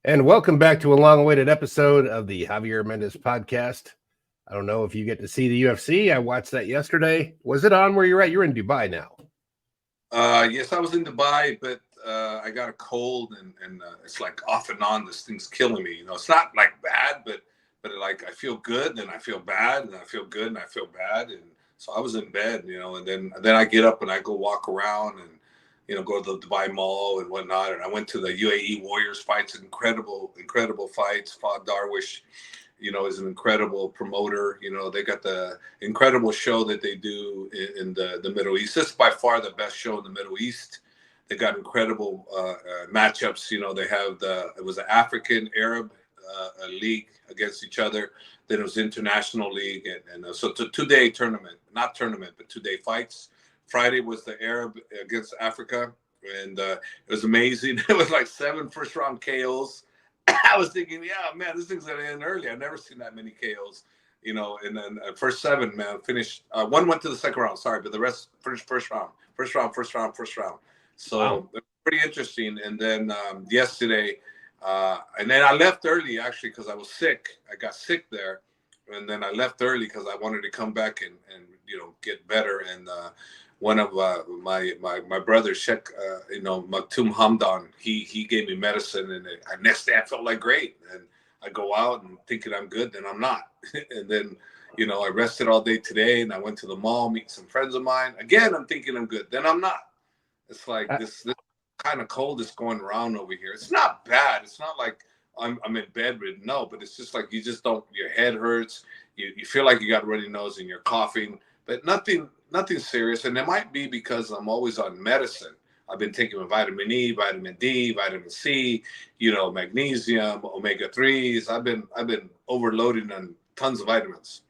And welcome back to a long-awaited episode of the Javier Mendez podcast. I don't know if you get to see the UFC. I watched that yesterday. Was it on where you're at? You're in Dubai now. Yes, I was in Dubai, but I got a cold, and it's like off and on. This thing's killing me. It's not like bad, but like I feel good, then I feel bad, and I feel good, and I feel bad, and so I was in bed, and then I get up and I go walk around and go to the Dubai Mall and whatnot, and I went to the UAE Warriors fights, incredible fights. Fought Darwish, is an incredible promoter. They got the incredible show that they do in the Middle East. This is by far the best show in the Middle East. They got incredible matchups. They have it was an African Arab league against each other. Then it was international league, and so two-day tournament, not tournament, but two-day fights. Friday was the Arab against Africa, and it was amazing. It was like 7 first-round KOs. I was thinking, yeah, man, this thing's gonna end early. I've never seen that many KOs, And then first 7, man, finished. One went to the second round, sorry, but the rest finished first round. So Wow. it was pretty interesting. And then yesterday, and then I left early actually because I was sick. I got sick there, and then I left early because I wanted to come back and get better. And one of my brother, Sheikh, Maktoum Hamdan, he gave me medicine, and next day I felt like great. And I go out and thinking I'm good, then I'm not. And then, I rested all day today, and I went to the mall, meet some friends of mine. Again, I'm thinking I'm good, then I'm not. It's like this kind of cold is going around over here. It's not bad. It's not like I'm in bed with no, but it's just like you just don't. Your head hurts. You feel like you got a runny nose and you're coughing, but nothing serious. And it might be because I'm always on medicine. I've been taking vitamin E, vitamin D, vitamin C, magnesium, omega-3s. I've been overloading on tons of vitamins.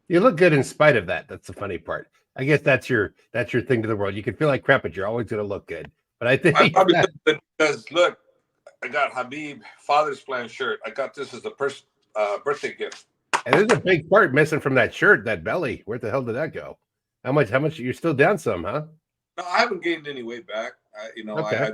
You look good in spite of that. That's the funny part. I guess that's your thing to the world. You can feel like crap, but you're always going to look good. But I think I probably did because look, I got Habib Father's Plan shirt. I got this as the first birthday gift. and there's a big part missing from that shirt, that belly. Where the hell did that go? How much you're still down some, huh? No, I haven't gained any weight back. Okay.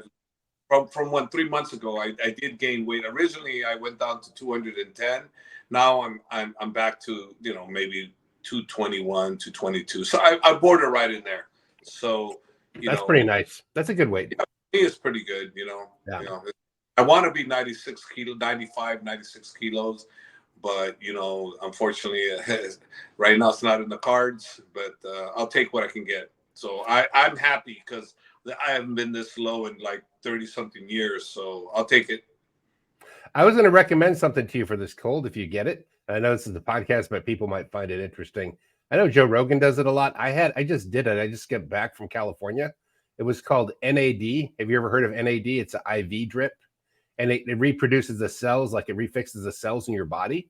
From 3 months ago, I did gain weight. Originally, I went down to 210. Now I'm back to maybe 221, 222. So I border right in there. So That's pretty nice. That's a good weight. Yeah, he is pretty good. Yeah. I want to be 96 kilo, 95, 96 kilos, but unfortunately, right now it's not in the cards. But I'll take what I can get. So I'm happy because I haven't been this low in like 30-something years. So I'll take it. I was going to recommend something to you for this cold if you get it. I know this is the podcast, but people might find it interesting. I know Joe Rogan does it a lot. I just did it. I just got back from California. It was called NAD. Have you ever heard of NAD? It's an IV drip, and it reproduces the cells, like it refixes the cells in your body.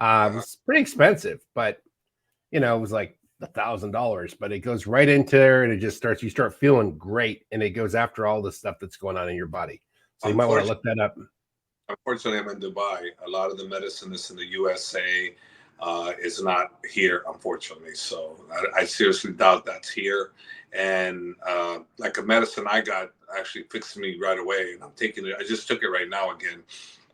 It's pretty expensive, but it was like $1,000. But it goes right into there, and you start feeling great, and it goes after all the stuff that's going on in your body. So you might want to look that up. Unfortunately, I'm in Dubai. A lot of the medicine that's in the USA is not here, unfortunately. So I seriously doubt that's here. And like a medicine I got actually fixed me right away. And I'm taking it. I just took it right now again.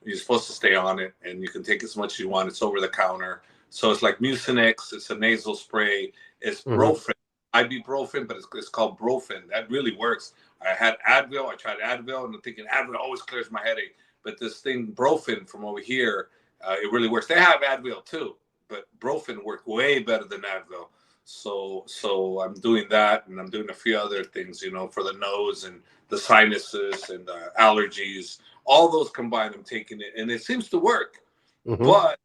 You're supposed to stay on it, and you can take as much as you want. It's over the counter. So it's like Mucinex. It's a nasal spray. It's Brofen. Ibuprofen, but it's called Brofen. That really works. I had Advil. I tried Advil, and I'm thinking Advil always clears my headache. But this thing, Brofen, from over here, it really works. They have Advil too, but Brofen worked way better than Advil. So I'm doing that, and I'm doing a few other things, for the nose and the sinuses and allergies. All those combined, I'm taking it, and it seems to work. But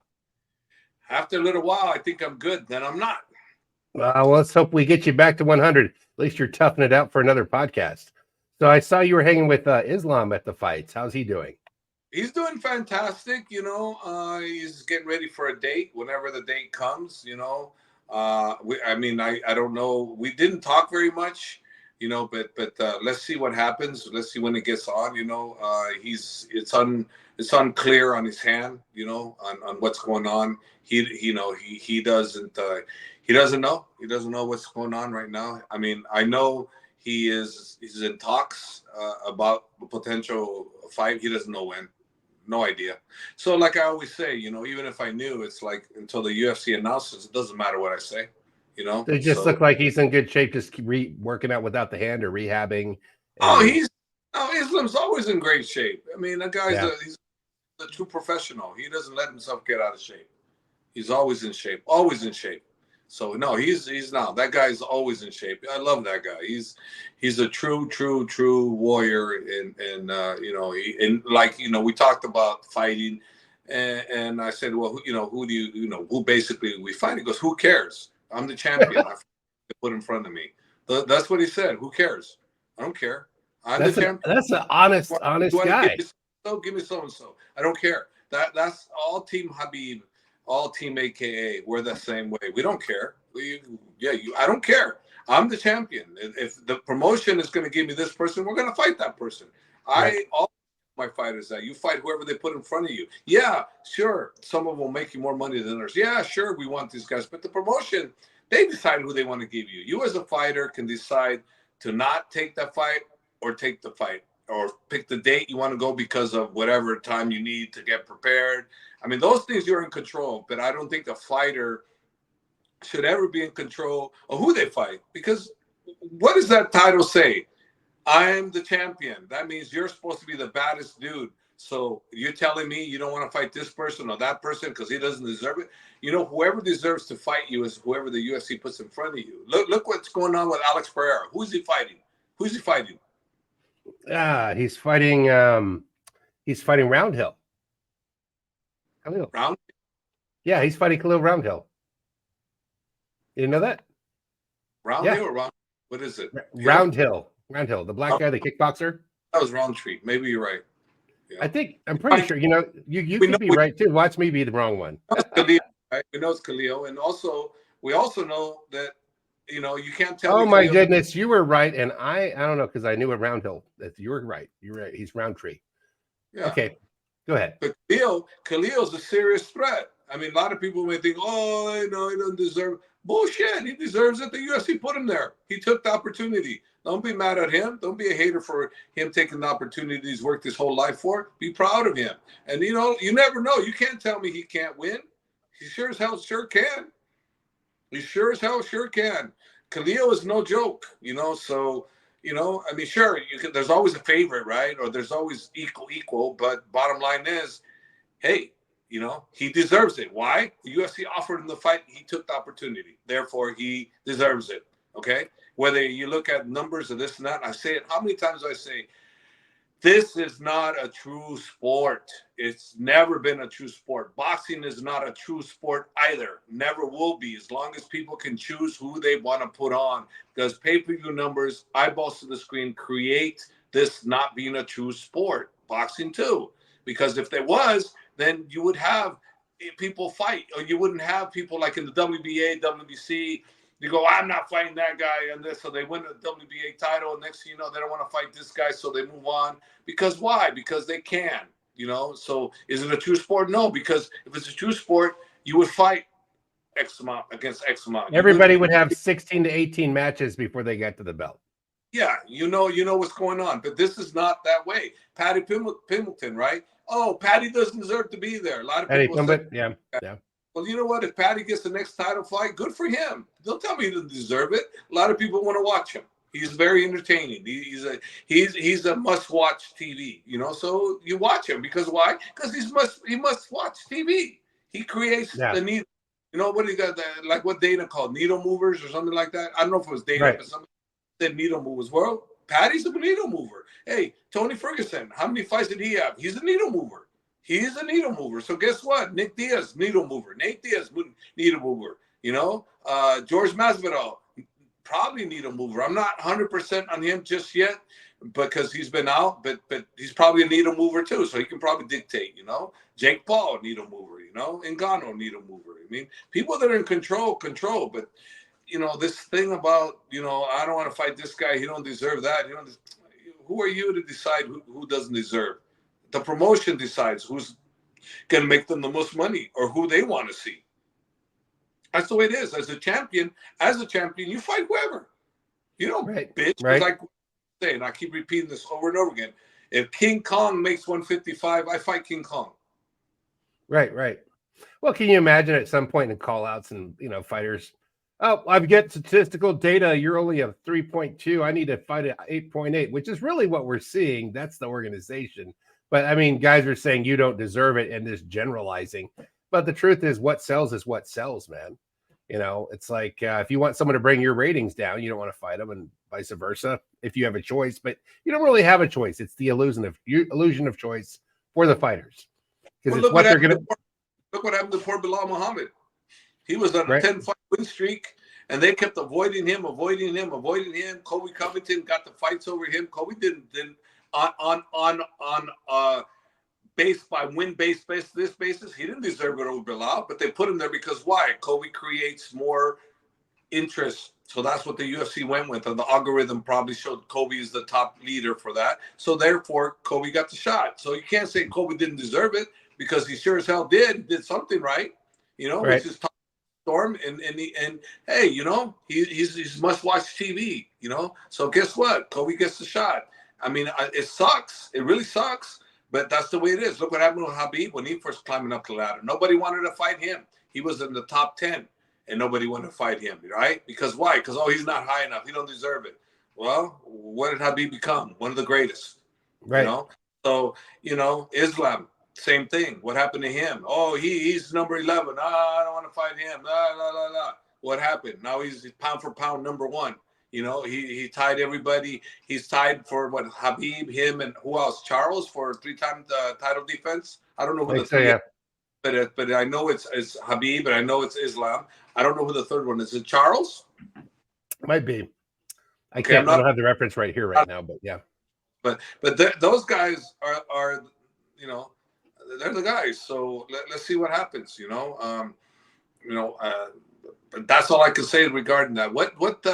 after a little while, I think I'm good. Then I'm not. Well, let's hope we get you back to 100. At least you're toughing it out for another podcast. So I saw you were hanging with Islam at the fights. How's he doing? He's doing fantastic. He's getting ready for a date whenever the date comes. I don't know. We didn't talk very much, but let's see what happens. Let's see when it gets on. It's unclear on his hand. On what's going on. He doesn't know. He doesn't know what's going on right now. I mean, I know he's in talks about a potential fight. He doesn't know when. no idea. So like I always say, even if I knew, it's like until the UFC announces, it doesn't matter what I say, They just So look like he's in good shape, just working out without the hand or rehabbing. oh, And Islam's always in great shape. I mean, that guy's yeah, he's a true professional. He doesn't let himself get out of shape. He's always in shape, always in shape. So no, he's not. That guy's always in shape. I love that guy. He's a true warrior, and and like we talked about fighting, and I said, well, who do who basically we fight? He goes, who cares? I'm the champion. I put in front of me. That's what he said. Who cares? I don't care. I'm the champion. That's an honest You want to guy. give me so and so. I don't care. That's all Team Habib, all Team AKA. We're the same way. We don't care. I don't care. I'm the champion. If the promotion is going to give me this person, we're going to fight that person. Right. All my fighters that you fight whoever they put in front of you. Yeah, sure. Some of them will make you more money than others. Yeah, sure. We want these guys, but the promotion, they decide who they want to give you. You as a fighter can decide to not take that fight or take the fight, or pick the date you want to go because of whatever time you need to get prepared. I mean, those things you're in control, but I don't think a fighter should ever be in control of who they fight, because what does that title say? I'm the champion. That means you're supposed to be the baddest dude. So you're telling me you don't want to fight this person or that person because he doesn't deserve it? Whoever deserves to fight you is whoever the UFC puts in front of you. Look what's going on with Alex Pereira. Who's he fighting? Who's he fighting? He's fighting. He's fighting Roundhill. Khalil. Round? Yeah, he's fighting Khalil Roundhill. You didn't know that? Roundhill or Round? What is it? Roundhill, the black guy, the kickboxer. That was Roundtree. Maybe you're right. Yeah. I'm pretty sure. You could be right too. Watch me be the wrong one. Khalil, right? We know it's Khalil, and we also know that you can't tell. Oh my goodness, you were right, and I don't know, because I knew it Roundhill. You were right. You're right. He's Roundtree. Yeah. Okay, go ahead. But Khalil's a serious threat. I mean, a lot of people may think, oh, he doesn't deserve. Bullshit. He deserves it. The UFC put him there. He took the opportunity. Don't be mad at him. Don't be a hater for him taking the opportunity he's worked his whole life for. Be proud of him. And you never know. You can't tell me he can't win. He sure as hell sure can. He sure as hell sure can. Khalil is no joke, so, I mean, sure, there's always a favorite, right? Or there's always equal, but bottom line is, hey, he deserves it. Why? The UFC offered him the fight. He took the opportunity. Therefore, he deserves it, okay? Whether you look at numbers or this and that, I say it, how many times do I say, this is not a true sport. It's never been a true sport. Boxing is not a true sport either. Never will be, as long as people can choose who they want to put on. Because pay-per-view numbers, eyeballs to the screen, create this not being a true sport. Boxing too. Because if there was, then you would have people fight, or you wouldn't have people like in the WBA, WBC. You go, I'm not fighting that guy and this, so they win the WBA title, and next thing you know, they don't want to fight this guy, so they move on. Because why? Because they can, So is it a true sport? No, because if it's a true sport, you would fight X amount against X amount. Everybody would have 16 to 18 matches before they get to the belt. Yeah, you know what's going on, but this is not that way. Patty Pimilton, right? Oh, Patty doesn't deserve to be there. A lot of people say, yeah. Well, you know what? If Patty gets the next title fight, good for him. Don't tell me he doesn't deserve it. A lot of people want to watch him. He's very entertaining. He's a must-watch TV. So you watch him because why? Because he must watch TV. He creates the need. What do you got? Like what Dana called needle movers or something like that. I don't know if it was Dana, right. But somebody said needle movers. Well, Patty's a needle mover. Hey, Tony Ferguson, how many fights did he have? He's a needle mover. He's a needle mover. So guess what? Nick Diaz, needle mover. Nate Diaz, needle mover. George Masvidal, probably needle mover. I'm not 100% on him just yet because he's been out, but he's probably a needle mover too. So he can probably dictate, Jake Paul, needle mover, Ngannou, needle mover. I mean, people that are in control, but, this thing about, I don't want to fight this guy. He don't deserve that. Who are you to decide who doesn't deserve? The promotion decides who's going to make them the most money or who they want to see. That's the way it is. As a champion, you fight whoever. Right. Bitch. Right. Like saying, I keep repeating this over and over again. If King Kong makes 155, I fight King Kong. Right, right. Well, can you imagine at some point in call outs and, fighters, oh, I've got statistical data. You're only a 3.2. I need to fight at 8.8, which is really what we're seeing. That's the organization. But I mean, guys are saying you don't deserve it and just generalizing. But the truth is what sells, man. It's like if you want someone to bring your ratings down, you don't want to fight them, and vice versa if you have a choice. But you don't really have a choice. It's the illusion of choice for the fighters, because it's what they're going to. Look what happened to poor Bilal Muhammad. He was on a Right. 10-fight win streak, and they kept avoiding him. Kobe Covington got the fights over him. Kobe didn't on based by win-based this basis. He didn't deserve it over Bilal, but they put him there because why? Kobe creates more interest. So that's what the UFC went with, and the algorithm probably showed Kobe is the top leader for that. So therefore, Kobe got the shot. So you can't say Kobe didn't deserve it, because he sure as hell did something right, Right. which is top storm. And hey, he's must watch TV, So guess what? Kobe gets the shot. I mean, it sucks. It really sucks. But that's the way it is. Look what happened with Khabib when he first climbing up the ladder. Nobody wanted to fight him. He was in the top 10, and nobody wanted to fight him, right? Because why? Because, he's not high enough. He don't deserve it. Well, what did Khabib become? One of the greatest, Right. So, Islam, same thing. What happened to him? Oh, he's number 11. I don't want to fight him. What happened? Now he's pound for pound number 1. He tied everybody. He's tied for what? Khabib, him, and who else? Charles for 3-time title defense. I don't know who the three. Yeah. But I know it's Khabib, and I know it's Islam. I don't know who the third one is. Is it Charles? Might be. I Okay, don't have the reference right here right now, but yeah. But those guys are they're the guys. So let's see what happens. But that's all I can say regarding that. What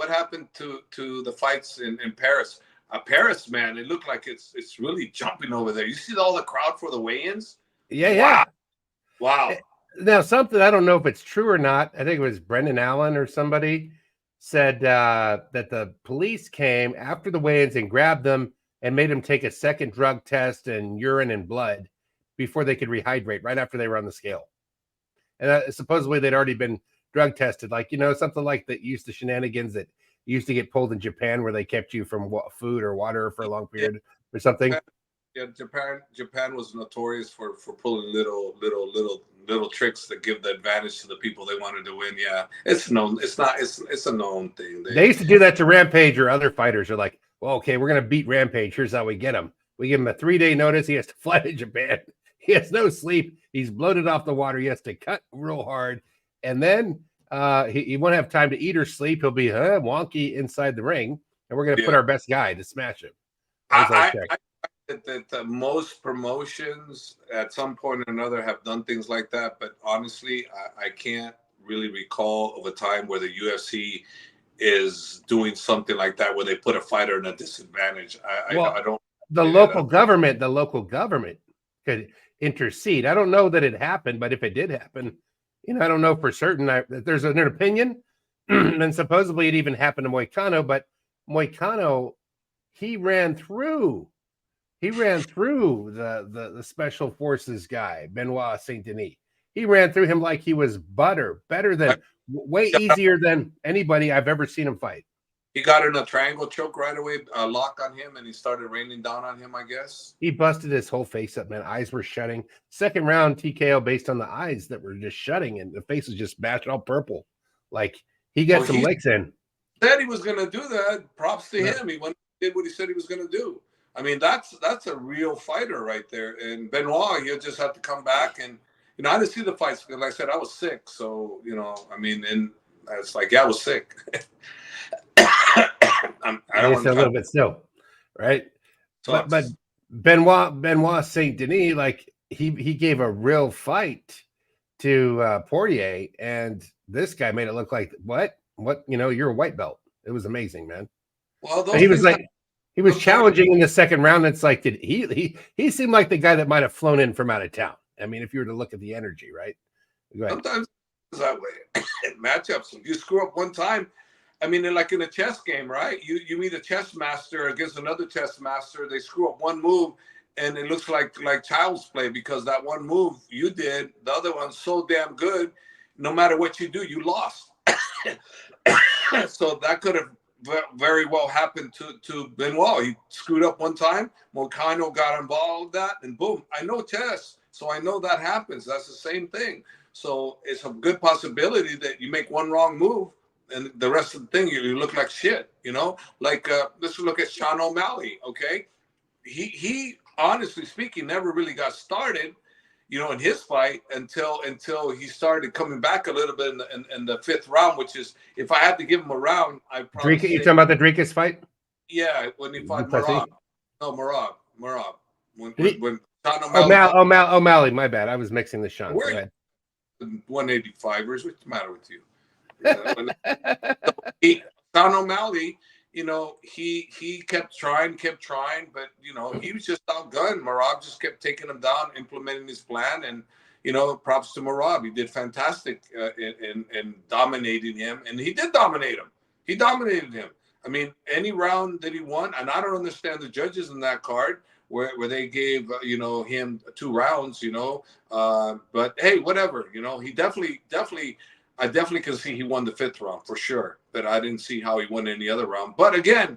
happened to the fights in Paris? Paris, man, it looked like it's really jumping over there. You see all the crowd for the weigh-ins? Yeah. Wow. Now, something, I don't know if it's true or not. I think it was Brendan Allen or somebody said that the police came after the weigh-ins and grabbed them and made them take a second drug test and urine and blood before they could rehydrate, right after they were on the scale. And supposedly they'd already been drug tested, like, something like that used to shenanigans that used to get pulled in Japan, where they kept you from food or water for a long period or something. Yeah, Japan was notorious for pulling little tricks that give the advantage to the people they wanted to win. Yeah, it's known. It's a known thing. They used to do that to Rampage or other fighters. Are like, well, okay, we're gonna beat Rampage. Here's how we get him. We give him a 3-day notice. He has to fly to Japan. He has no sleep. He's bloated off the water. He has to cut real hard, and then he won't have time to eat or sleep. He'll be wonky inside the ring, and we're gonna put our best guy to smash him. That most promotions at some point or another have done things like that, but honestly, I can't really recall of a time where the UFC is doing something like that, where they put a fighter in a disadvantage. I don't. The local government could intercede. I don't know that it happened, but if it did happen, I don't know for certain. There's an opinion, and supposedly it even happened to Moicano, but Moicano, he ran through the special forces guy, Benoit Saint Denis. He ran through him like he was better than, way easier than anybody I've ever seen him fight. He got in a triangle choke right away, a lock on him, and he started raining down on him, I guess. He busted his whole face up, man. Eyes were shutting. Second round TKO based on the eyes that were just shutting, and the face was just bashed all purple. Like, he got some licks in. Said he was going to do that. Props to him. He went and did what he said he was going to do. I mean, that's a real fighter right there. And Benoit, he'll just have to come back. And, I didn't see the fights because, like I said, I was sick. So, I mean, and it's like, I was sick. I don't want to a little bit still, right? But Benoit Saint Denis, like, he gave a real fight to Poirier, and this guy made it look like what you're a white belt. It was amazing, man. Well, he was like. He was challenging in the second round. It's like, did he seemed like the guy that might have flown in from out of town. I mean, if you were to look at the energy, right? Sometimes it's that way. In matchups, if you screw up one time, I mean, like in a chess game, right? You meet a chess master against another chess master. They screw up one move, and it looks like child's play because that one move you did, the other one's so damn good. No matter what you do, you lost. So that could have very well happened to Benoit. He screwed up one time. Moicano got involved with that, and boom. I know chess, so I know that happens. That's the same thing. So it's a good possibility that you make one wrong move, and the rest of the thing you look like shit. Like let's look at Sean O'Malley. Okay, he honestly speaking never really got started, in his fight until he started coming back a little bit in the fifth round, which is, if I had to give him a round, I'd probably say, you talking about the Dricus fight? Yeah, when he fought Marab. No, Marab. When Sean O'Malley, my bad. I was mixing the Sean. 185ers, what's the matter with you? Sean O'Malley, he kept trying, but he was just outgunned. Marab just kept taking him down, implementing his plan, and props to Marab. He did fantastic in dominating him, and he did dominate him. He dominated him. I mean, any round that he won, and I don't understand the judges in that card where they gave him 2 rounds, but hey, whatever, he definitely. I definitely can see he won the 5th round for sure, but I didn't see how he won any other round. But again,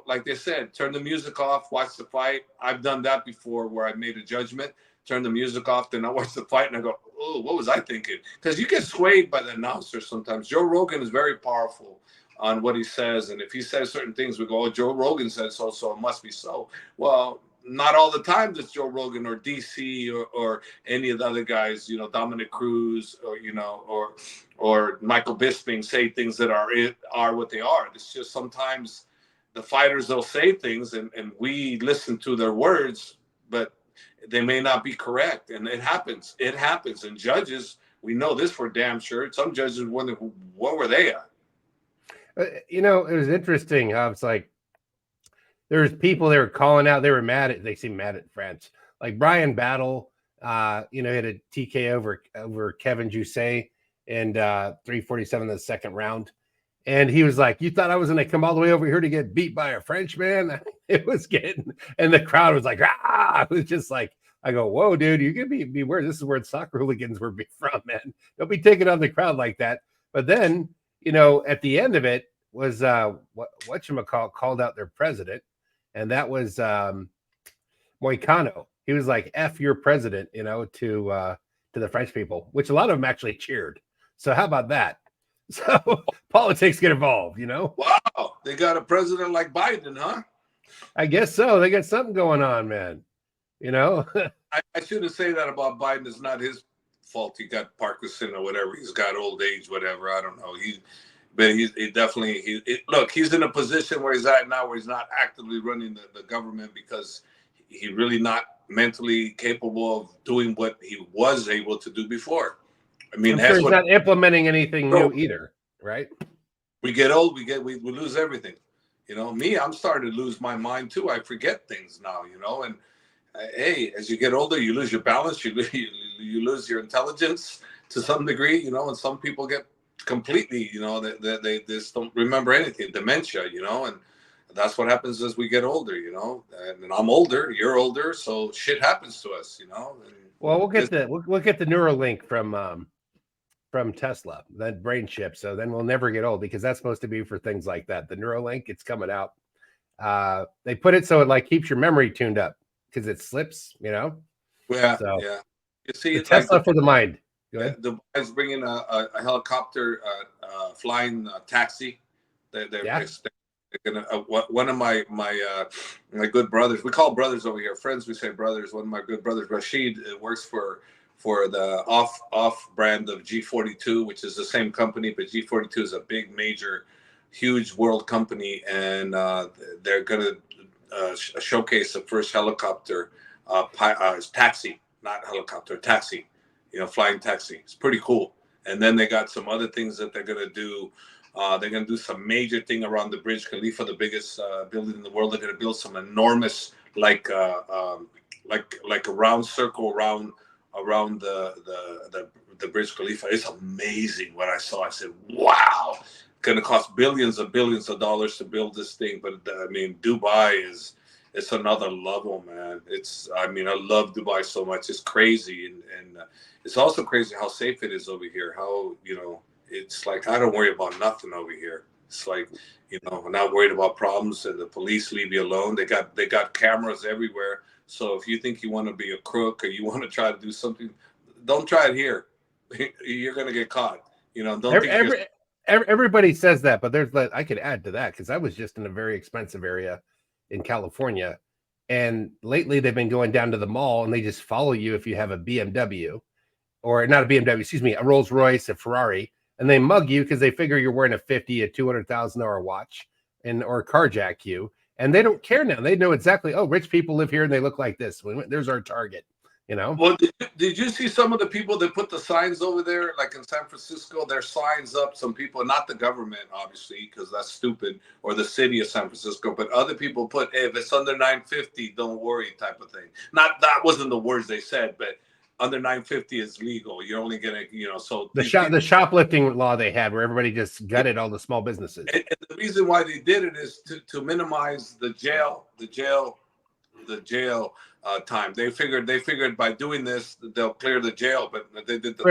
like they said, turn the music off, watch the fight. I've done that before where I made a judgment, turn the music off, then I watch the fight and I go, oh, what was I thinking? Because you get swayed by the announcer sometimes. Joe Rogan is very powerful on what he says. And if he says certain things, we go, oh, Joe Rogan said so, so it must be so. Well, not all the time does Joe Rogan or DC or any of the other guys, Dominic Cruz or Michael Bisping say things that are what they are. It's just sometimes the fighters, they'll say things and we listen to their words, but they may not be correct. And it happens. And judges, we know this for damn sure. Some judges wonder, what were they at? It was interesting how it's like, there's people they were calling out. They seem mad at France. Like Brian Battle, he had a TK over Kevin Jousset in 347 in the 2nd round. And he was like, you thought I was going to come all the way over here to get beat by a Frenchman? It was and the crowd was like, ah, it was just like, I go, whoa, dude, you can be aware. This is where soccer hooligans were from, man. Don't be taking on the crowd like that. But then, at the end of it was whatchamacallit called out their president. And that was Moicano. He was like, F your president, to the French people, which a lot of them actually cheered. So how about that? So politics get involved, Wow. They got a president like Biden, huh? I guess so. They got something going on, man. I shouldn't say that about Biden. It's not his fault. He got Parkinson or whatever. He's got old age, whatever. I don't know. But he definitely look, he's in a position where he's at now where he's not actively running the government because he's really not mentally capable of doing what he was able to do before. I mean, I'm sure he's not implementing anything new either, right? We get old, we lose everything. Me, I'm starting to lose my mind too. I forget things now, and hey, as you get older, you lose your balance, you lose your intelligence to some degree, and some people get completely, they just don't remember anything, dementia, and that's what happens as we get older, and I'm older, you're older, so shit happens to us, and well, we'll get the Neuralink from Tesla, that brain chip, so then we'll never get old because that's supposed to be for things like that. The Neuralink, it's coming out. They put it so it like keeps your memory tuned up because it slips, Yeah, so, yeah. You see, it's Tesla for the mind. The guy's bringing a helicopter flying taxi. They're gonna one of my good brothers. We call brothers over here, friends. We say brothers. One of my good brothers, Rashid, works for the off brand of G42, which is the same company, but G42 is a big, major, huge world company, and they're gonna showcase the first helicopter taxi, not helicopter, taxi. Flying taxi. It's pretty cool. And then they got some other things that they're gonna do. They're gonna do some major thing around the Burj Khalifa, the biggest building in the world. They're gonna build some enormous, like a round circle around the Burj Khalifa. It's amazing what I saw. I said, wow. going to cost billions and billions of dollars to build this thing. But I mean, Dubai it's another level, man. I mean, I love Dubai so much. It's crazy, and it's also crazy how safe it is over here. How, it's like I don't worry about nothing over here. It's like, I'm not worried about problems, and the police leave you alone. They got cameras everywhere. So if you think you want to be a crook or you want to try to do something, don't try it here. You're gonna get caught. Don't think everybody says that, but I could add to that because I was just in a very expensive area in California, and lately they've been going down to the mall and they just follow you if you have a BMW, or not a BMW, excuse me, a Rolls Royce, a Ferrari, and they mug you because they figure you're wearing a $200,000 watch or carjack you, and they don't care now. They know exactly, oh, rich people live here and they look like this. There's our target. Well, did you see some of the people that put the signs over there, like in San Francisco? Their signs up. Some people, not the government, obviously, because that's stupid, or the city of San Francisco, but other people put, hey, if it's under 950, don't worry, type of thing. Not that wasn't the words they said, but under 950 is legal. You're only gonna, so the shoplifting law they had, where everybody just gutted all the small businesses. And the reason why they did it is to minimize the jail time. They figured by doing this they'll clear the jail, but they did the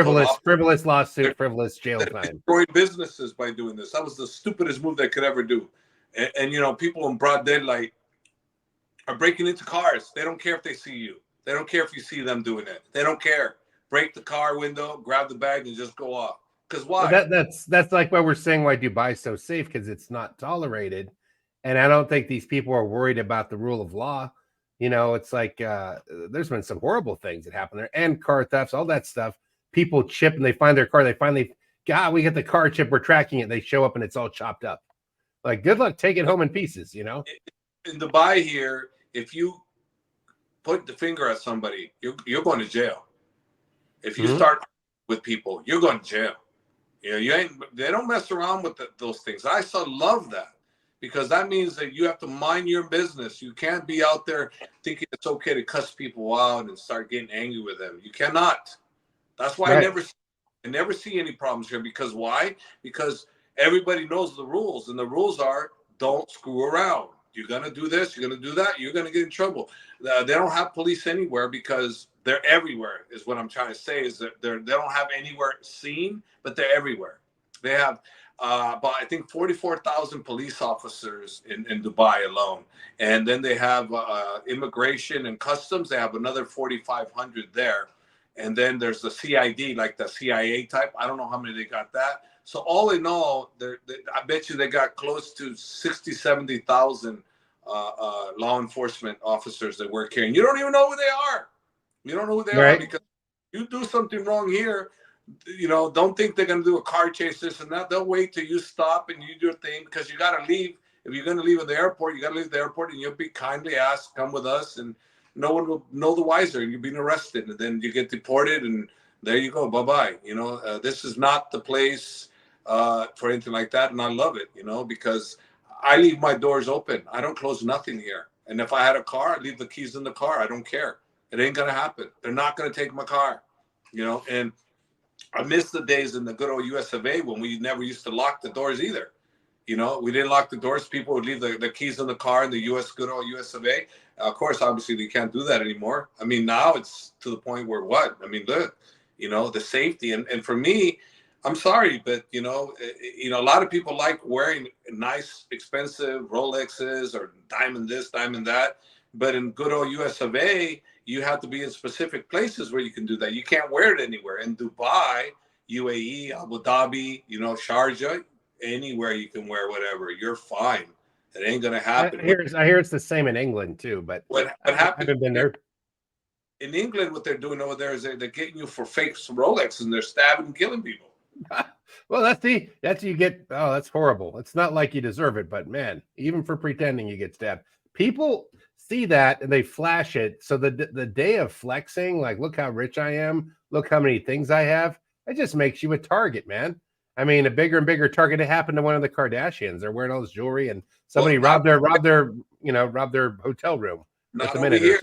frivolous lawsuit, frivolous jail time. Destroyed businesses by doing this. That was the stupidest move they could ever do. And people in broad daylight are breaking into cars. They don't care if they see you. They don't care if you see them doing it. They don't care. Break the car window, grab the bag, and just go off. Because why? Well, that's like why we're saying why Dubai is so safe, because it's not tolerated, and I don't think these people are worried about the rule of law. It's like there's been some horrible things that happen there, and car thefts, all that stuff. People chip and they find their car. They finally, God, we get the car chip. We're tracking it. They show up and it's all chopped up. Like, good luck taking it home in pieces. In Dubai here, if you put the finger at somebody, you're going to jail. If you start with people, you're going to jail. They don't mess around with those things. I love that. Because that means that you have to mind your business. You can't be out there thinking it's okay to cuss people out and start getting angry with them. You cannot. That's why right. I never see any problems here. Because why? Because everybody knows the rules, and the rules are don't screw around. You're gonna do this. You're gonna do that. You're gonna get in trouble. They don't have police anywhere because they're everywhere. Is what I'm trying to say. Is that they don't have anywhere seen, but they're everywhere. They have. But I think 44,000 police officers in Dubai alone. And then they have immigration and customs. They have another 4,500 there. And then there's the CID, like the CIA type. I don't know how many they got that. So all in all, I bet you they got close to 60, 70,000 law enforcement officers that work here. And you don't even know who they are. You don't know who they are because you do something wrong here. Don't think they're going to do a car chase, this and that. They'll wait till you stop and you do your thing, because you got to leave. If you're going to leave at the airport, you got to leave the airport, and you'll be kindly asked, come with us, and no one will know the wiser, and you're being arrested, and then you get deported, and there you go. Bye-bye. This is not the place for anything like that. And I love it, because I leave my doors open. I don't close nothing here. And if I had a car, I'd leave the keys in the car. I don't care. It ain't going to happen. They're not going to take my car, and I miss the days in the good old US of A when we never used to lock the doors either. We didn't lock the doors. People would leave the keys in the car in the good old US of A. Of course, obviously, they can't do that anymore. I mean, now it's to the point where look, the safety. And for me, I'm sorry, but, a lot of people like wearing nice, expensive Rolexes or diamond this, diamond that. But in good old US of A, you have to be in specific places where you can do that. You can't wear it anywhere. In Dubai, UAE, Abu Dhabi, Sharjah, anywhere you can wear whatever. You're fine. It ain't gonna happen. I hear it's the same in England too, but what happened? I haven't been there. In England, what they're doing over there is they're getting you for fake Rolex, and they're stabbing and killing people. Well, that's you get. Oh, that's horrible. It's not like you deserve it, but man, even for pretending you get stabbed, people see that and they flash it. So the day of flexing, like, look how rich I am, look how many things I have, it just makes you a target, man. I mean, a bigger and bigger target. It happened to one of the Kardashians. They're wearing all this jewelry, and somebody robbed their hotel room. Not over here.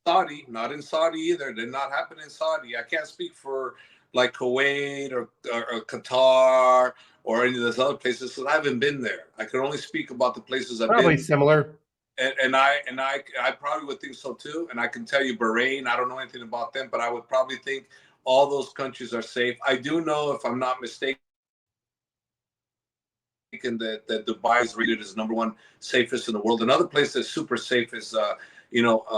Saudi, not in Saudi either. Did not happen in Saudi. I can't speak for like Kuwait or Qatar or any of those other places, because I haven't been there. I can only speak about the places I've Probably been. similar. And I probably would think so too. And I can tell you Bahrain, I don't know anything about them, but I would probably think all those countries are safe. I do know, if I'm not mistaken, that Dubai is rated as #1 safest in the world. Another place that's super safe is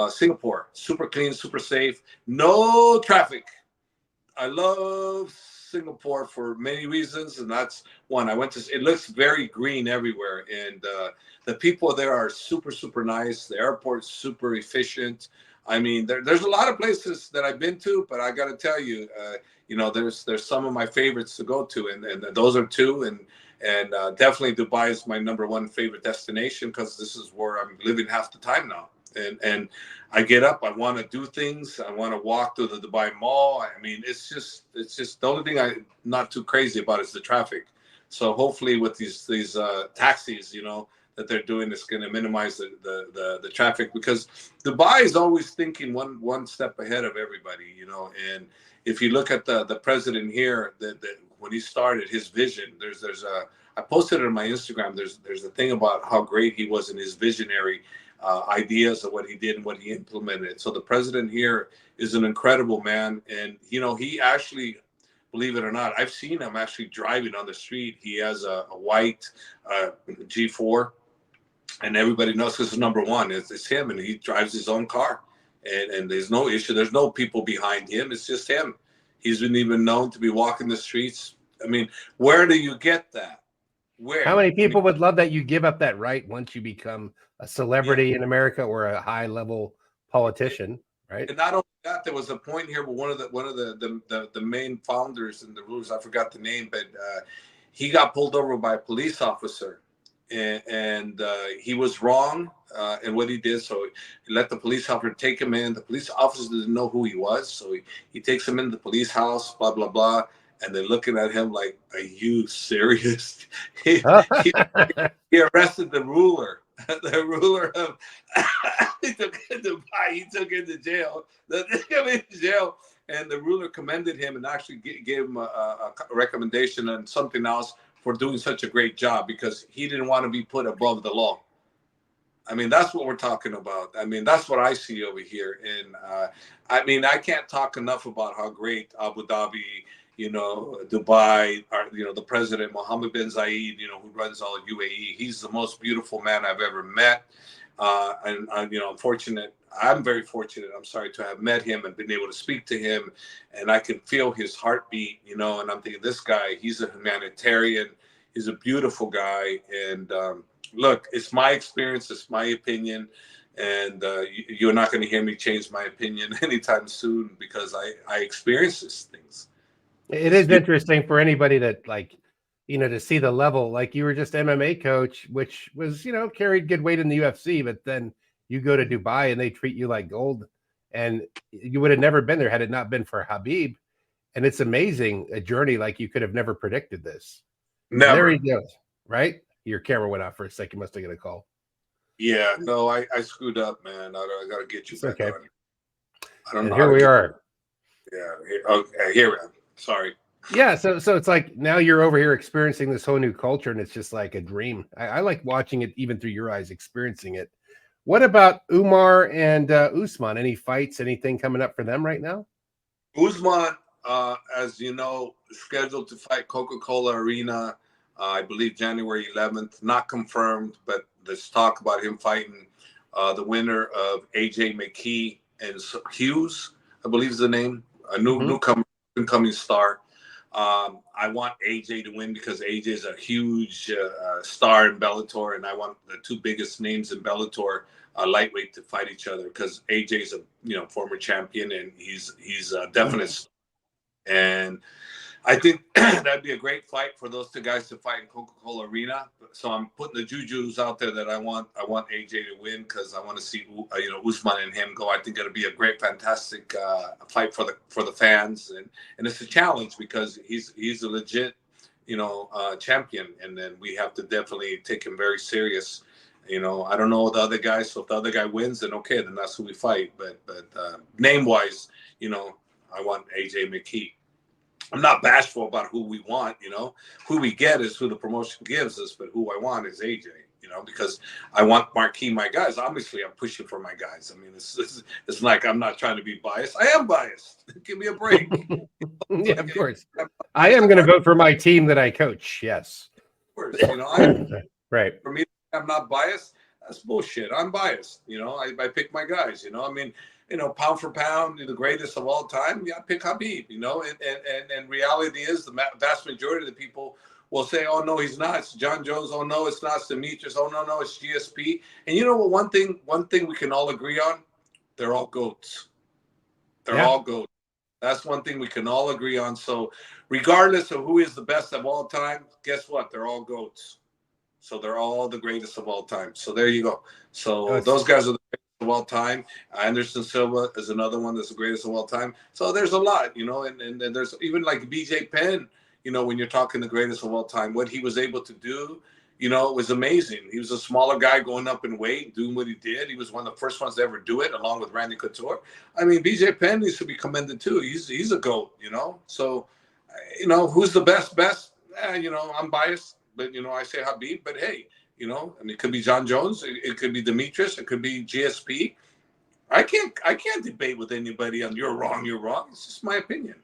Singapore. Super clean, super safe, no traffic. I love Singapore for many reasons, and that's one. I went to. It looks very green everywhere, and the people there are super, super nice. The airport's super efficient. I mean, there's a lot of places that I've been to, but I got to tell you, there's some of my favorites to go to, and those are two, and definitely Dubai is my #1 favorite destination, because this is where I'm living half the time now. And I get up, I want to do things, I want to walk through the Dubai Mall. I mean, it's just the only thing I'm not too crazy about is the traffic. So hopefully with these taxis, that they're doing, is going to minimize the traffic, because Dubai is always thinking one step ahead of everybody, And if you look at the president here, that when he started his vision, I posted it on my Instagram. There's a thing about how great he was in his visionary ideas of what he did and what he implemented. So the president here is an incredible man, and he actually, believe it or not, I've seen him actually driving on the street. He has a white G4, and everybody knows this is #1. It's him, and he drives his own car, and there's no issue. There's no people behind him. It's just him. He's been even known to be walking the streets. I mean, where do you get that? Where? How many people would love that you give up that right once you become a celebrity in America or a high level politician, right? And not only that, there was a point here where one of the main founders and the rulers, I forgot the name, but he got pulled over by a police officer, and he was wrong in what he did. So he let the police officer take him in. The police officer didn't know who he was, so he takes him into the police house, blah blah blah, and they're looking at him like, "Are you serious?" he, he arrested the ruler. The ruler of he took him to jail. They took him into jail, and the ruler commended him and actually gave him a recommendation and something else for doing such a great job, because he didn't want to be put above the law. I mean, that's what we're talking about. I mean, that's what I see over here. And I mean, I can't talk enough about how great Abu Dhabi, Dubai, the president, Mohammed bin Zayed, who runs all UAE. He's the most beautiful man I've ever met. And I'm very fortunate, I'm sorry, to have met him and been able to speak to him. And I can feel his heartbeat, and I'm thinking, this guy, he's a humanitarian. He's a beautiful guy. And look, it's my experience. It's my opinion. And you're not going to hear me change my opinion anytime soon, because I experience these things. It is interesting for anybody that to see the level. Like, you were just MMA coach, which was, carried good weight in the UFC, but then you go to Dubai and they treat you like gold, and you would have never been there had it not been for Habib. And it's amazing, a journey like you could have never predicted this. Never. And there he goes, right? Your camera went out for a second. Must have got a call. Yeah, no, I screwed up, man. I got to get you back on. I don't know. Here we are. Yeah. Okay. Here we are. Sorry. Yeah. So it's like now you're over here experiencing this whole new culture, and it's just like a dream. I like watching it even through your eyes, experiencing it. What about Umar and Usman? Any fights, anything coming up for them right now? Usman, as you know, scheduled to fight Coca-Cola Arena, I believe January 11th. Not confirmed, but there's talk about him fighting the winner of AJ McKee and Hughes, I believe is the name, a newcomer, incoming star. I want AJ to win because AJ is a huge star in Bellator, and I want the two biggest names in Bellator lightweight to fight each other, because AJ is a former champion, and he's a definite star. And I think that'd be a great fight for those two guys to fight in Coca-Cola Arena. So I'm putting the jujus out there that I want AJ to win, because I want to see Usman and him go. I think it'll be a great, fantastic fight for the fans, and it's a challenge because he's a legit champion, and then we have to definitely take him very serious. I don't know the other guys, so if the other guy wins, then okay, then that's who we fight. But name wise, I want AJ McKee. I'm not bashful about who we want, who we get is who the promotion gives us, but who I want is AJ, because I want marquee my guys. Obviously, I'm pushing for my guys. I mean, it's like I'm not trying to be biased. I am biased. Give me a break. Yeah, of course. I'm I biased. am going to vote for my team that I coach. Yes. Of course, Right. for me, I'm not biased. That's bullshit. I'm biased. I pick my guys. I mean, pound for pound, the greatest of all time. Yeah, I pick Habib. And reality is the vast majority of the people will say, "Oh no, he's not." It's John Jones. Oh no, it's not. It's Demetrius. Oh no, it's GSP. And you know what? One thing we can all agree on: they're all goats. They're Yeah. all goats. That's one thing we can all agree on. So, regardless of who is the best of all time, guess what? They're all goats. So they're all the greatest of all time. So there you go. Oh, So those guys are the greatest of all time. Anderson Silva is another one that's the greatest of all time. So there's a lot, and there's even like BJ Penn, when you're talking the greatest of all time, what he was able to do, it was amazing. He was a smaller guy going up in weight, doing what he did. He was one of the first ones to ever do it, along with Randy Couture. I mean, BJ Penn needs to be commended too. He's a GOAT, So, who's the best? I'm biased, but I say Habib. But hey, and it could be John Jones, it could be Demetrius, it could be GSP. I can't debate with anybody on you're wrong, you're wrong. It's just my opinion.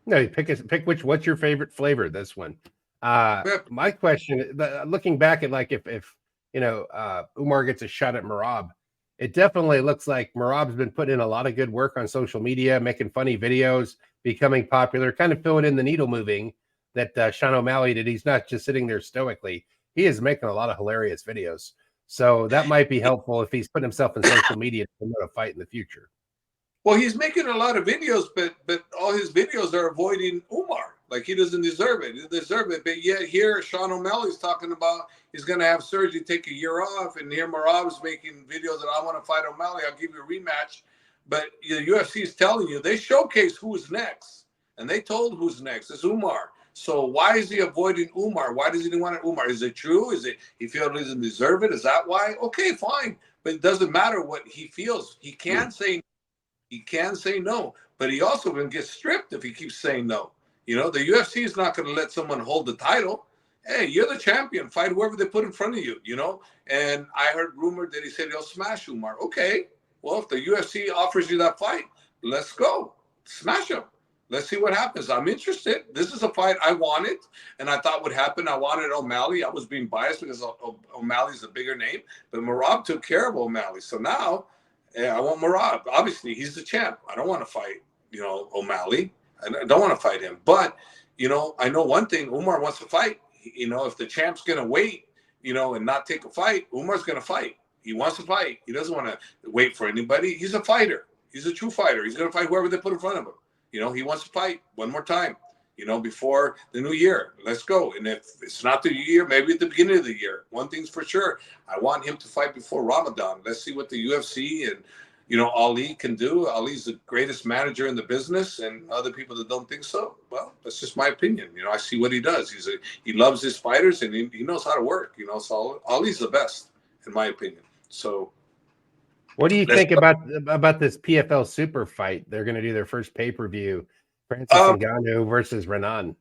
No, you pick what's your favorite flavor? This one. My question, looking back at like if Umar gets a shot at Marab, it definitely looks like Marab's been putting in a lot of good work on social media, making funny videos, becoming popular, kind of filling in the needle moving that Sean O'Malley did. He's not just sitting there stoically. He is making a lot of hilarious videos. So that might be helpful if he's putting himself in social media to promote a fight in the future. Well, he's making a lot of videos, but all his videos are avoiding Umar. Like he doesn't deserve it. He doesn't deserve it. But yet here, Sean O'Malley's talking about he's going to have surgery, take a year off, and here Marab's making videos that I want to fight O'Malley. I'll give you a rematch. But the UFC is telling you they showcase who's next, and they told who's next. It's Umar. So why is he avoiding Umar? Why does he want Umar? Is it true? Is it he feels he doesn't deserve it? Is that why? Okay, fine. But it doesn't matter what he feels. He can say no, but he also can get stripped if he keeps saying no. The UFC is not going to let someone hold the title. Hey, you're the champion. Fight whoever they put in front of you, And I heard rumored that he said he'll smash Umar. Okay, well, if the UFC offers you that fight, let's go. Smash him. Let's see what happens. I'm interested. This is a fight I wanted, and I thought would happen. I wanted O'Malley. I was being biased because O'Malley's a bigger name, but Marab took care of O'Malley. So now I want Marab. Obviously, he's the champ. I don't want to fight, O'Malley. I don't want to fight him. But, I know one thing. Umar wants to fight. If the champ's going to wait, and not take a fight, Umar's going to fight. He wants to fight. He doesn't want to wait for anybody. He's a fighter. He's a true fighter. He's going to fight whoever they put in front of him. He wants to fight one more time, before the new year. Let's go. And if it's not the new year, maybe at the beginning of the year. One thing's for sure. I want him to fight before Ramadan. Let's see what the UFC and, Ali can do. Ali's the greatest manager in the business, and other people that don't think so, well, that's just my opinion. I see what he does. He loves his fighters, and he knows how to work, so Ali's the best, in my opinion. So what do you think about this PFL Super fight? They're going to do their first pay-per-view, Francis Ngannou versus Renan.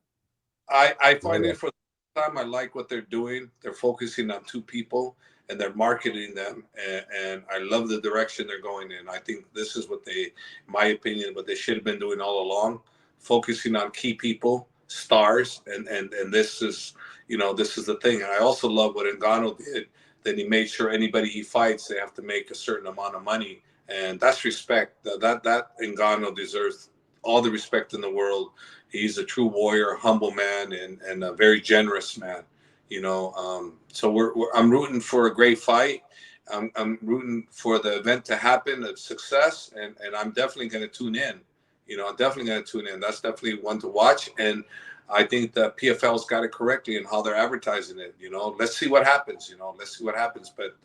I find it for the time. I like what they're doing. They're focusing on two people and they're marketing them, and I love the direction they're going in. I think this is what they, in my opinion, what they should have been doing all along, focusing on key people, stars, and this is, this is the thing. And I also love what Ngannou did. That he made sure anybody he fights, they have to make a certain amount of money, and that's respect. That Ngannou deserves all the respect in the world. He's a true warrior, humble man, and a very generous man. So I'm rooting for a great fight. I'm rooting for the event to happen, a success, and I'm definitely going to tune in. I'm definitely going to tune in. That's definitely one to watch, and I think the PFL's got it correctly in how they're advertising it. Let's see what happens. Let's see what happens. But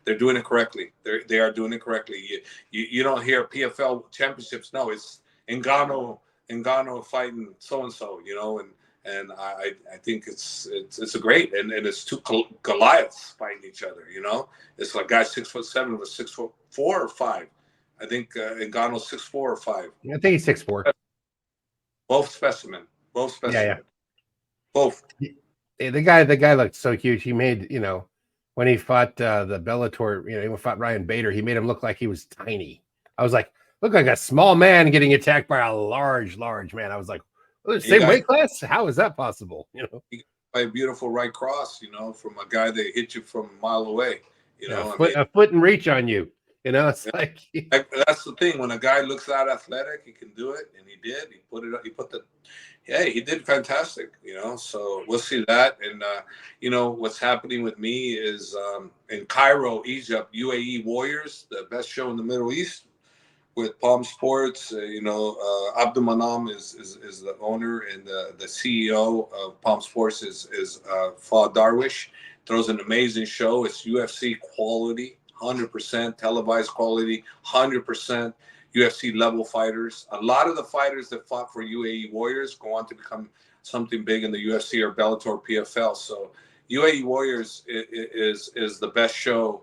they're doing it correctly. They are doing it correctly. You don't hear PFL championships. No, it's Ngannou fighting so and so. And I think it's a great, and it's two Goliaths fighting each other. It's like guy 6'7" with 6'4" or 5. I think Ngannou's 6'4" or 5. I think he's 6'4". Both specimen. Both Yeah, specimen. Both. the guy looked so huge. He made, when he fought the Bellator, he fought Ryan Bader, he made him look like he was tiny. I was like, look like a small man getting attacked by a large man. I was like, oh, the same weight class? How is that possible? He got by a beautiful right cross, from a guy that hit you from a mile away. A foot in reach on you. It's like that's the thing. When a guy looks that athletic, he can do it, and he did. He put it up. He did fantastic. So we'll see that. And what's happening with me is in Cairo, Egypt, UAE Warriors, the best show in the Middle East, with Palm Sports. Abdul Manam is the owner, and the CEO of Palm Sports is Fawad Darwish. Throws an amazing show. It's UFC quality, 100% televised quality, 100% UFC level fighters. A lot of the fighters that fought for UAE Warriors go on to become something big in the UFC or Bellator PFL. So UAE Warriors is the best show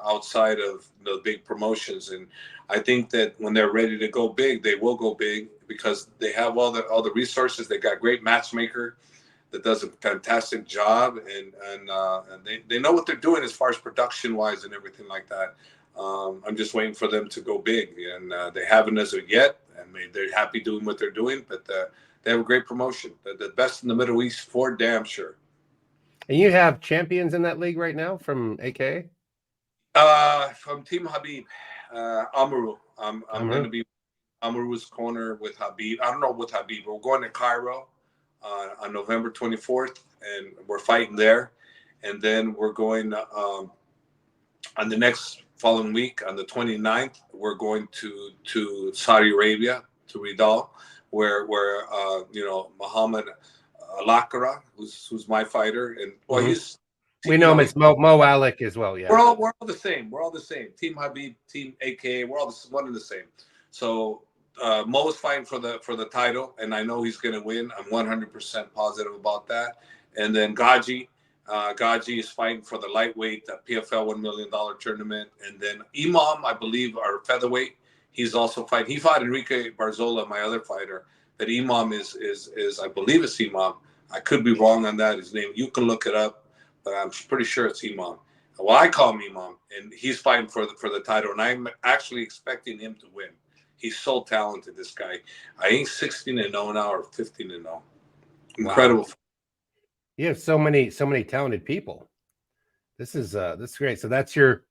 outside of the big promotions, and I think that when they're ready to go big, they will go big because they have all the resources. They got great matchmaker that does a fantastic job, and they know what they're doing as far as production wise and everything like that. I'm just waiting for them to go big, and they haven't as of yet. And they're happy doing what they're doing, but they have a great promotion. They're the best in the Middle East for damn sure. And you have champions in that league right now from AKA? From Team Habib, Amaru. I'm going to be Amaru's corner with Habib. I don't know with Habib. We're going to Cairo on November 24th, and we're fighting there. And then we're going on the next following week, on the 29th, we're going to Saudi Arabia, to Riyadh, where Muhammad Alakara, who's my fighter, and we know him as Mo Alec as well. Yeah, we're all the same. We're all the same. Team Habib, Team AKA. We're all one and the same. So Mo is fighting for the title, and I know he's going to win. I'm 100% positive about that. And then Gaji is fighting for the lightweight PFL $1 million tournament. And then Imam, I believe, our featherweight. He's also fighting. He fought Enrique Barzola, my other fighter. But Imam is I believe it's Imam. I could be wrong on that. His name, you can look it up, but I'm pretty sure it's Imam. Well, I call him Imam, and he's fighting for the title, and I'm actually expecting him to win. He's so talented, this guy. I think 16-0 now or 15-0. Incredible. Wow. You have so many talented people. This is great. So that's your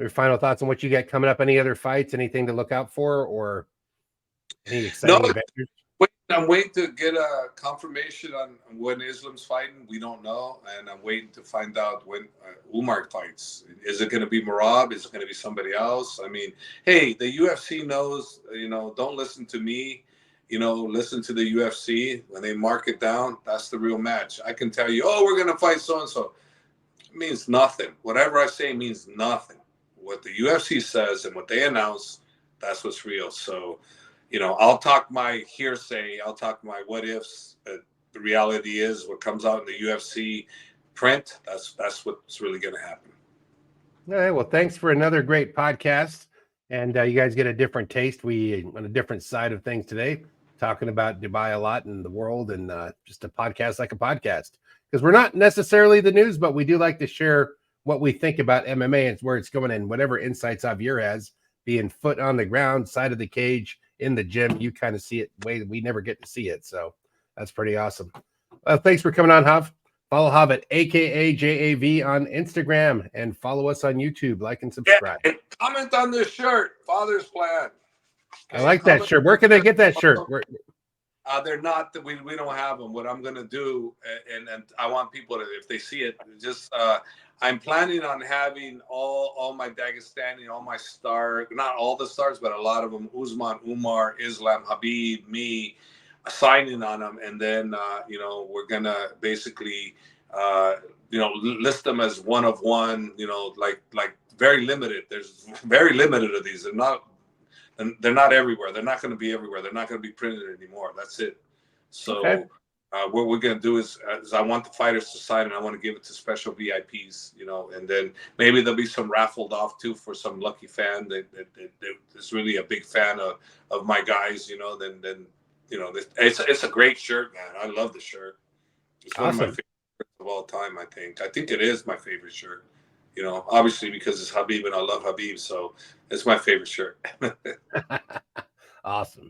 final thoughts on what you got coming up. Any other fights? Anything to look out for, or any exciting adventures? I'm waiting to get a confirmation on when Islam's fighting. We don't know, and I'm waiting to find out when Umar fights. Is it going to be Marab? Is it going to be somebody else? I mean, hey, the UFC knows. Don't listen to me. Listen to the UFC. When they mark it down, that's the real match. I can tell you, oh, we're going to fight so and so. It means nothing. Whatever I say means nothing. What the UFC says and what they announce, that's what's real. So. I'll talk my hearsay. I'll talk my what ifs. The reality is what comes out in the UFC print. That's what's really going to happen. All right. Well, thanks for another great podcast. And you guys get a different taste. We on a different side of things today, talking about Dubai a lot in the world, and just a podcast like a podcast. Because we're not necessarily the news, but we do like to share what we think about MMA and where it's going, and whatever insights Javier has, being foot on the ground, side of the cage, in the gym, you kind of see it way we never get to see it. So that's pretty awesome. Thanks for coming on, Jav. Follow Jav at AKA JAV on Instagram, and follow us on YouTube. Like and subscribe. Yeah, and comment on this shirt, Father's Plan. Okay, I like that shirt. Where can they get that shirt? They're not. We don't have them. What I'm gonna do, and I want people to, if they see it, just I'm planning on having all my Dagestani, all my stars, not all the stars, but a lot of them, Usman, Umar, Islam, Habib, me, signing on them. And then, we're going to basically, list them as one of one, like very limited. There's very limited of these. They're not everywhere. They're not going to be everywhere. They're not going to be printed anymore. That's it. So. Okay. What we're going to do is I want the fighters to sign, and I want to give it to special VIPs, and then maybe there'll be some raffled off too for some lucky fan that is really a big fan of my guys, then it's a great shirt, man. I love the shirt. It's one of my Awesome. favorites of all time. I think it is my favorite shirt. Obviously because it's Habib and I love Habib, so it's my favorite shirt. Awesome.